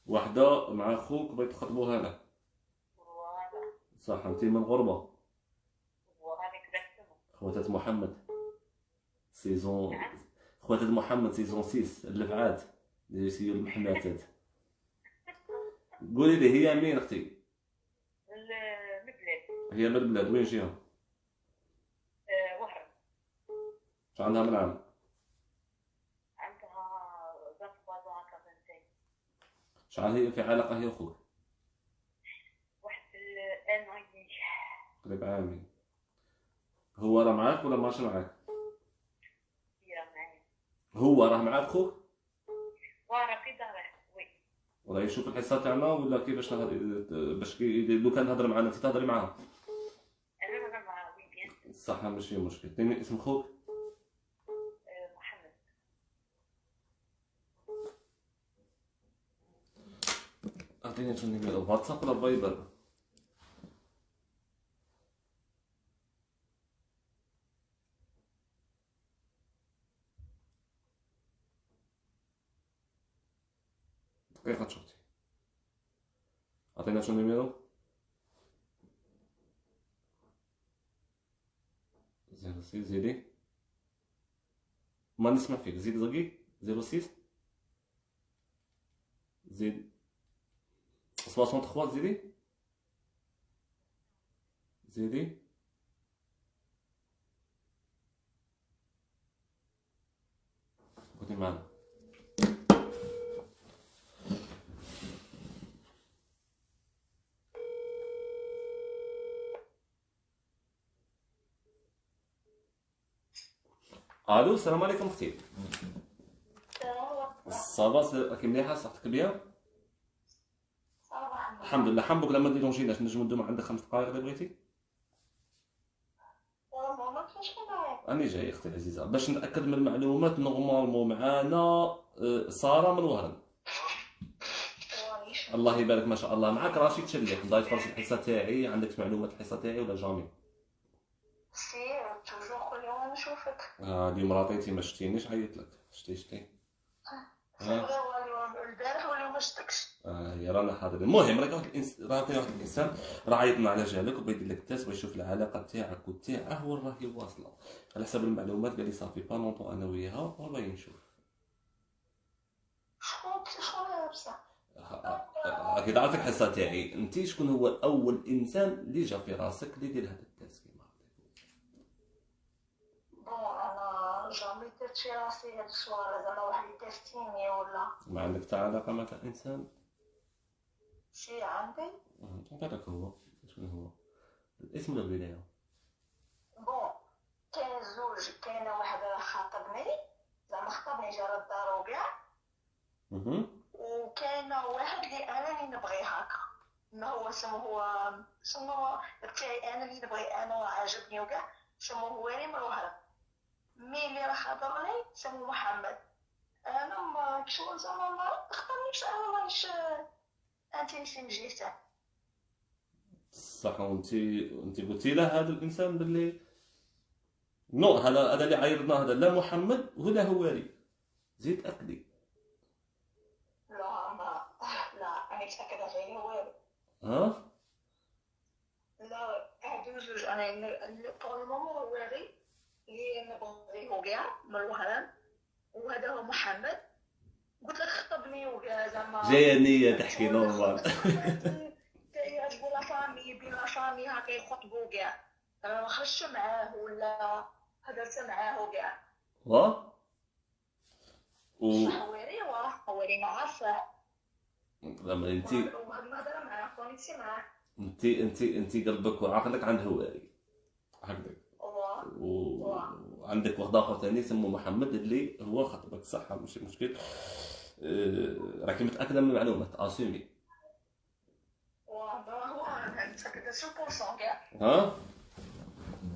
وحده مع خوك بغيت تخطبوها لك. فوالا. صح، انت من غربه. فوالا اكزاكتومون. خواتات محمد سيزون. نعم. خواتات محمد سيزون 6 اللفعات ديال سيو المحماتات. قولي لي هي مين اختي؟ المبلاد. هي من البلاد وين جيها؟ وهران. شحال عندها من عام؟ عندها 23 هكا 25. شحال هي في علاقه هي وخوك؟ واحد ان اي. قريب عامين. هو راه معاك ولا ماشي معاك؟ هي معايا. هو راه معاك خوك؟ ورا في داره. وي. ولا يشوف الحصه تاعنا ولا كيفاش باش لو كان تهضر معنا انت تهضري معاه؟ انا نهضر معاه. وي بيان. صح ماشي مشكل. عطيني اسم خوك. محمد. عطيني شنو النيميرو، واتساب ولا فايبر؟ دقيقة شفتي. عطينا شنو النيميرو؟ 06 زيدي. ما نسمع فيك، زيد زقي. 06 زيد 63 زيدي. زيدي. خدي معنا. الو السلام عليكم اختي. صافا راكي مليحه صحتك بيان؟ الحمد لله. حنبك لما ديرونجيناش نجمو ندوم عندك 5 دقائق اذا بغيتي. راني جاي اختي العزيزه باش نتاكد من المعلومات. نورمالمون معانا ساره من وهران. الله يبارك ما شاء الله. معاك رشيد شليح ضايف فرش الحصه تاعي. عندك معلومات الحصه تاعي ولا جامي؟ سي توجور كل يوم نشوفك. اليوم راتيتي ما شتينيش عيطت لك. شتي. البارح واليوم ما شفتكش. هي رانا حاضرين. المهم راك واحد الانسان راه عيطنا على جالك وبغى يدير لك تيست ويشوف العلاقه تاعك وتاعه وين راهي واصله. على حسب المعلومات قال لي صافي با لونطون انا وياها والله نشوف. شكون لابسه؟ اكيد عارفك الحصه تاعي. انت شكون هو اول انسان اللي جا في راسك اللي يدير هذا التيست كيما انا جامي درت شي راسي هاد السؤال زعما واحد يتيستيني ولا ما عندك حتى علاقه مع انسان؟ شي عندي. هذاك هو. شكون هو الاسم ولا الولايه؟ بون كاين زوج. كاينه واحد خاطبني زعما خطبني جا للدار وكاع. وكاينه واحد اللي انا اللي نبغي هكا. ما هو سمو تاعي انا اللي نبغي انا وعاجبني وكاع. سمو هو اللي من الوهران. مي اللي راه خاطبني سمو محمد. انا ما كشغل زعما ما اختارنيش. انا مانيش انتيمسي من جهته. صح. وانت قلتي له هذا الانسان باللي نو هذا اللي عيرنا هذا لا محمد ولا هواري. زيد اكدي. لا ما لا انا متاكده غير هو. ها لا هادو جوج. انا بور المومون هواري اللي نبغيه وكاع من الوهران. وهذا هو محمد. قلت لك خطبني وكاع زعما جايه نيه تحكي نورمال. يعجبو لا فامي بين لا فامي هكا يخطبوا كاع. زعما ما خرجتش معاه ولا هدرت معاه وكاع. ها هواري هواري معاه. لما وهاد الهضره معاه كونيكسي معاه. انت قلبك وعقلك عند هواري هكذاك. وعندك واحد اخر ثاني اسمه محمد اللي هو خطبك. صح ماشي مشكل. راكي متاكده من المعلومات اسومي. هو انا متاكده 100% كاع. ها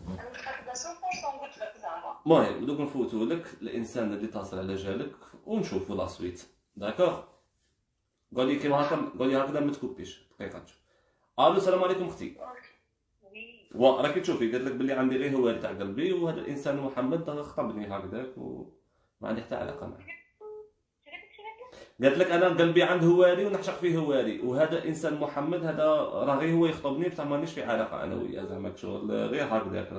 انا متاكده 100% قلت لك زعما. المهم دوك نفوتوا لك الانسان اللي اتصل على جالك ونشوفوا لا سويت. داكوغ. قولي كيما هكا. قولي هكذا ما تكوبيش. دقيقه نشوف. الو السلام عليكم اختي. وي راكي تشوفي قالت لك بلي عندي غير هو تاع قلبي وهذا الانسان محمد خطبني هكذاك وما عندي حتى علاقه معاه. قالت لك انا قلبي عند هواري ونعشق فيه هواري، وهذا انسان محمد هذا راه غير هو يخطبني بصح مانيش في علاقه انا وياه زعما شغل غير هكذاك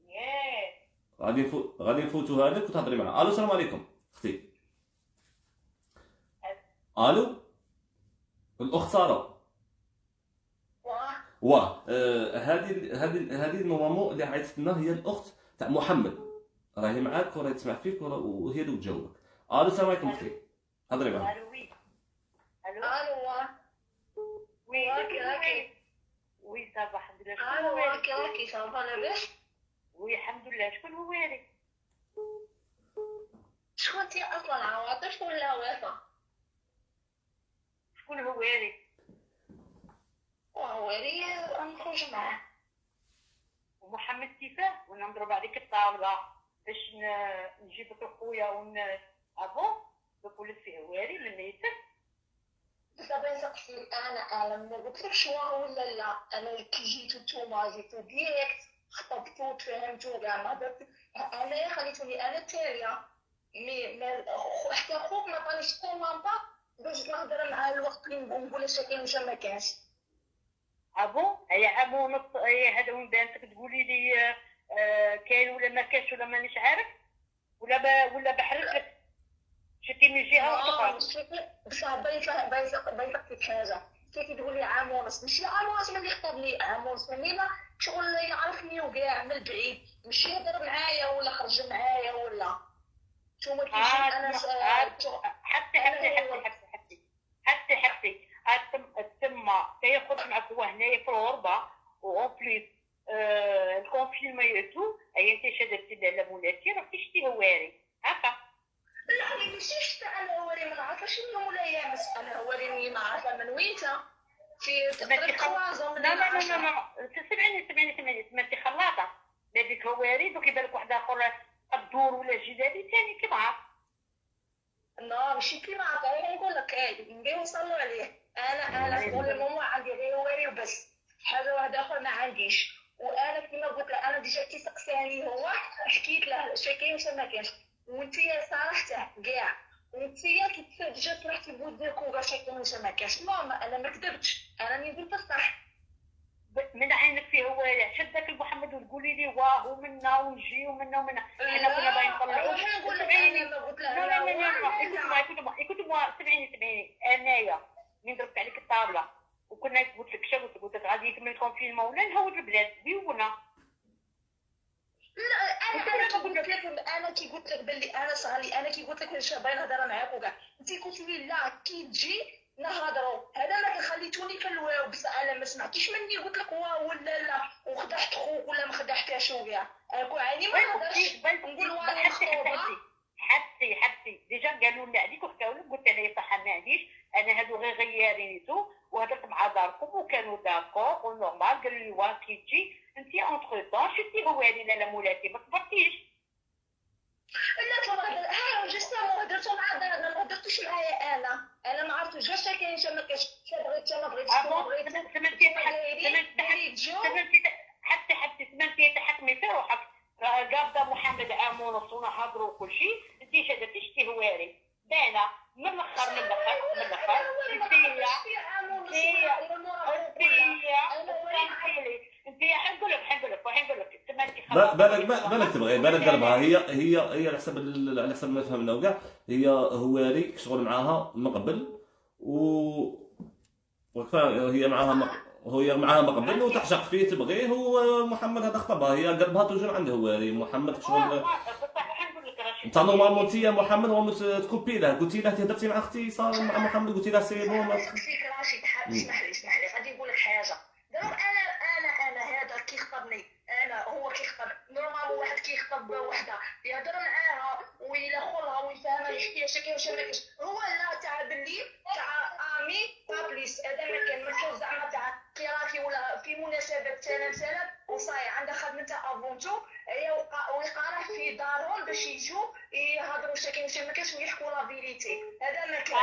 ياه. غادي نفوتوا هذاك وتهضري معنا. الو السلام عليكم اختي. الو الاخت ساره. واه هذه المامو اللي عيطت لنا هي الاخت تاع محمد، راهي معاك وراهي تسمع فيك وهي اللي تجاوبك. الو السلام عليكم اختي، هضري معاها. الو وي. الو وي راكي وي صافا الحمد لله. الو راكي صافا لاباس؟ وي الحمد لله. شكون هو هذا؟ شكون انت اصلا، عواطف ولا وفاء؟ شكون هو هذا؟ وهواري نخرج معاه. ومحمد كيفاه؟ وانا نضرب عليك الطاوله باش نجيب لك خويا ابون نقول فيه هواري من نيتك. دابا نسقسي انا ما قلتلكش واه ولا لا، انا كي جيتو نتوما جيتو ديريكت خطبتو تفاهمتو كاع ما درت، انايا خليتوني انا التاليه حتى خوك ما عطانيش كومونطا باش نهضر معاه الوقت اللي نقول اش كاين واش ما كانش. ابون هي عام ونص هذا وين بانتك تقولي لي كاين ولا ما كانش ولا مانيش عارف ولا بحرت لك شتي من جهه واخرى. بصح باين فيك حاجه كي تقول لي عام ونص، ماشي عام ونص ملي خطبني، عام ونص ملي شغل يعرفني وكاع من بعيد، ماشي يهضر معايا ولا خرج معايا ولا نتوما كيجي انا حتى تما تيخرج معك هو هنايا في الغربه و بليس الكونفينمون تو هي انت شدتي على مولاتي راه كشتي هواري هكا. لا ماشي شتا انا هواري ما نعرفش شنو ولا يامس، انا هواري ما عارفه من وينتا في تقريبا خوازه من لا سمعني انت خلاطه هذيك هواري دوك يبان لك واحد اخر الدور ولا جدادي ثاني كيما لا ماشي كيما عطاني نقول لك نبغيو نصلوا عليه. انا نقول لماما عندي غير هواري وبس، حاجه واحده اخرى ما عنديش. وانا كيما قلت له انا ديجا كي سقساني هو حكيت له اش كاين واش ما كاينش، وانت صراحته كاع وانت كي ديجا فرحتي بودك واش كاين واش ما كاينش. ماما انا ما كذبتش، انا اللي قلت الصح. من عينك فيه هو شدك محمد وتقولي لي واه ومنا ونجي ومنا احنا كنا باغيين نطلعوه. لا سمعيني انايا من ضربت عليك الطابله وكنا قلت لك شنو قلت لك غادي يكمل الكونفينمون ولا نهود البلاد بيونا. لا انا كي قلت لك بلي انا صالي، انا كي قلت لك واش باغي نهضر معاك وكاع انت قلت لي لا كي تجي نهضروا، هذا ما خليتوني في الواو. بس انا ما سمعتيش مني قلت لك واو ولا لا وخدحت خوك ولا ما خدحتهاش وكاع. انا كون عيني ما نهضرش نقول وانا مخطوبه. حبسي ديجا قالوا لي عليك وحكاو لك قلت انا صح ما عنديش انا هادو غير غيارينيتو وهضرت مع داركم وكانوا داكور ونورمال. قالوا لي واه كي تجي انت اونتر طون شتي هواري لا مولاتي ما صبرتيش. لا ها جوستومون هضرتو مع دار ما هضرتوش معايا انا ما عرفتش واش كاين ما كاينش بغيت ما بغيتش حتى سمعتي تحكمي في روحك راه قابضه محمد عام ونص ونهضروا وكل شيء انت شدتي شتي هواري باينه من الاخر انت حنقول لك سمعتي خلاص بالك تبغي بالك قلبها هي على حسب ما فهمنا وكاع هي هواري شغل معاها من قبل هي معاها ما قبل وتعشق فيه تبغيه. هو محمد هذا خطبها، هي قلبها توجور عنده هواري محمد شغل انت نورمالمون انت يا محمد هو تكوبي له قلتي له هضرتي مع اختي صار مع محمد قلتي له سي بون ما فيك راشد اسمح لي غادي نقول لك حاجه. دابا انا هذا كي خطبني هو كي خطب نورمال واحد كي يخطب وحده يهضر معاها ويلاخرها ويفهمها يحكي اش كاين واش ما كاينش. هو لا تاع باللي تاع امي بابليس هذا ما كان ما زعما تاع قراكي ولا في مناسبه سلام وصاي عندها خدمتها افونتو ويقارح في دارهم باش يجوا يهضروا واش كاين واش ما كاينش ويحكوا لا فيريتي. هذا ما كان.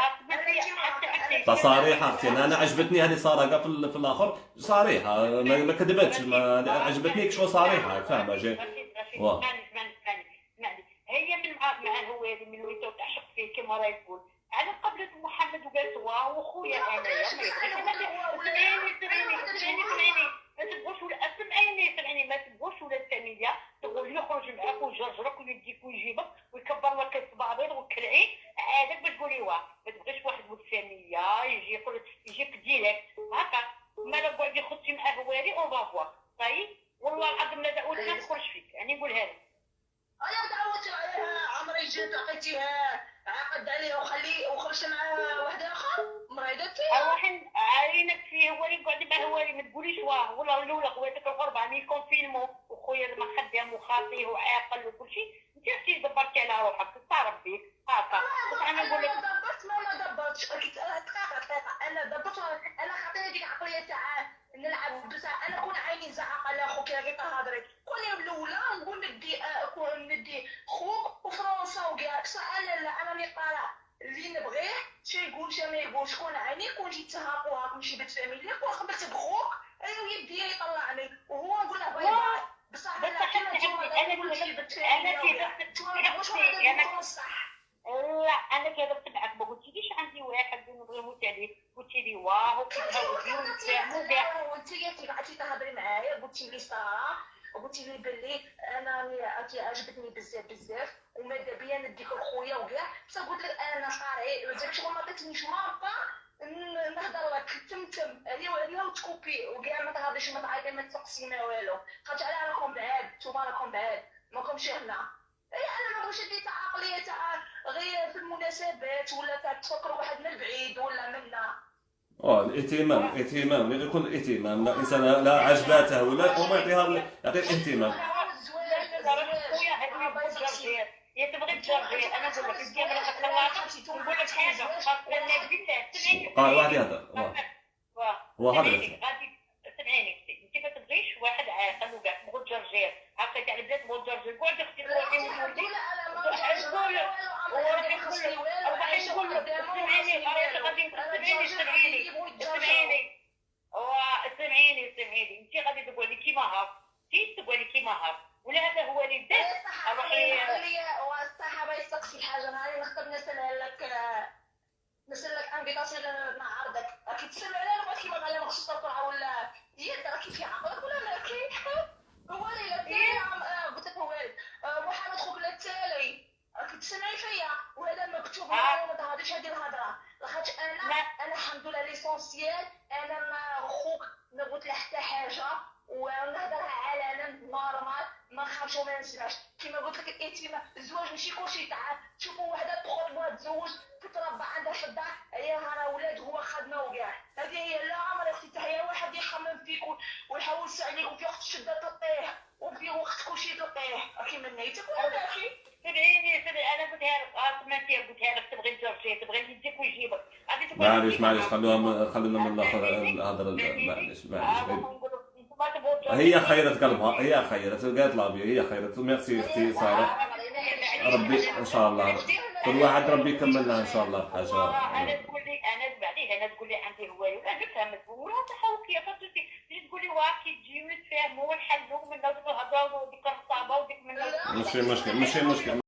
انا صريحه اختي انا عجبتني هذه ساره كاع في الاخر صريحه ما كذبتش عجبتني شو صريحه فاهمه جي اسمعني هي من مع الهواري من وين المراه يقول على قبلت محمد وقالت واه وخويا انايا ما يبغيش سمعيني ما تبغوش ولا سمعيني ما تبغوش ولا الثانيه تقول لي خرج معاك ويجرجرك ويديك ويجيبك ويكبر لك الصباطين وكلعي عادك بتقولي واه ما تبغيش واحد والثانيه يجي يقول يجيك ديريكت هكا ما لا قعدي خدتي معاه هواري اون فافوار طيب والله العظيم لا دعوت ما نخرج فيك يعني نقولها لك انا دعوت عليها عمري جيت لقيتيها عقد عليها وخرجت مع واحد اخر مريضتي الواحد عينك فيه هو اللي قاعد مع هو اللي ما تقوليش واه والله الاولى خواتك الغربه راني كونفينمون وخويا ما خدام وخاطيه وعاقل وكل شيء انت عرفتي دبرتي على روحك تعرف بيك هكا انا نقول لك دبرت ما دبرتش انا دبرت انا خاطري هذيك العقليه تاع نلعب بصح انا كون عيني زعق على خوك غير تهضري كون يوم الاولى نقول ندي خوك وفرنسا وكاع بصح انا لا انا راني طالع اللي نبغيه شي يقول شي ما يقولش كون عيني كون جيت تهاقوها كون شي بنت فاميليا كون خبرت بخوك ايوا يدي يطلعني وهو نقول له باي باي بصح انا كيما لا انا كذبت معك ما قلتليش عندي واحد نبغي نموت عليه قلتي لي واه وكتهاودي ونتفاهموا كاع وانت قعدتي تهضري معايا قلتي لي صراحه وقلتي لي بلي انا عجبتني بزاف وماذا بيا نديك لخويا وكاع بصح قلت لك انا قاري زعما شغل ما عطيتنيش ماركه نهضر لك تمتم هذه وتكوبي وكاع ما تهضريش ما تعيطي ما تسقسي ما والو خاطر على راكم بعاد نتوما راكم بعاد ماكمش هنا انا ما بغيتش دير عقليه تاع غير في المناسبات ولا تاع تفكر واحد من البعيد ولا منا الاهتمام يكون الاهتمام الانسان لا عجباته ولا هو يعطي الاهتمام يا تبغي تجربي انا نقول لك انت ما تخلعش نقول لك حاجه خاصه الناس بالله قال واحد يهضر هو هذا غادي سمعيني انت ما تبغيش واحد عاقل وكاع تبغي تجرجير هكا تاع البنات تبغي تجرجير قعدي اختي تقولي نقول لك سمعيني غادي سمعيني انت غادي تقولي كيما هاك تقولي كيما هاك ولا هذا هو اللي بدات روحي والصحابه يسقسي حاجه نهار نختار نسالك انفيتاسيون نعرضك راكي تسمع على الوقت كيما قال لي خصك تطلع ولا هي راكي في عقلك ولا ماكي هو اللي قلت لك هو محمد خوك لا تالي راكي تسمعي فيا وهذا مكتوب ما تهضريش هذه الهضره لاخاطش انا الحمد لله ليسونسيال انا ما خوك ما قلت له حتى حاجه ونهضرها علنا نورمال ما نخافش وما نسمعش كيما قلت لك الاهتمام الزواج ماشي كلشي تاع تشوفوا وحده تخرج وتزوج تتربى عندها في الدار هي راه ولاد هو خدمه وكاع هذه هي لا عمري اختي حتى هي واحد يخمم فيك ويحاول يساعدك وفي وقت الشده تطيح وفي وقت كلشي تطيح راكي من نيتك ولا ماشي سمعيني انا قلتها لك سمعتي قلتها لك تبغي تجرجي تبغي يديك ويجيبك معليش خلونا من الاخر الهضره معليش هي خيرت قلبها هي خيرت قالت لابي هي خيرت ميرسي اختي ساره ربي ان شاء الله كل واحد ربي يكمل لها ان شاء الله بحاجه انا تقول لي انا بعدين انا تقول لي عندي هوايه انا فهمت ولا تحاول كيف تجي تقول لي واكي تجي ونتفاهموا ونحلوا من نهضروا وديك الرطابه وديك من ماشي مشكل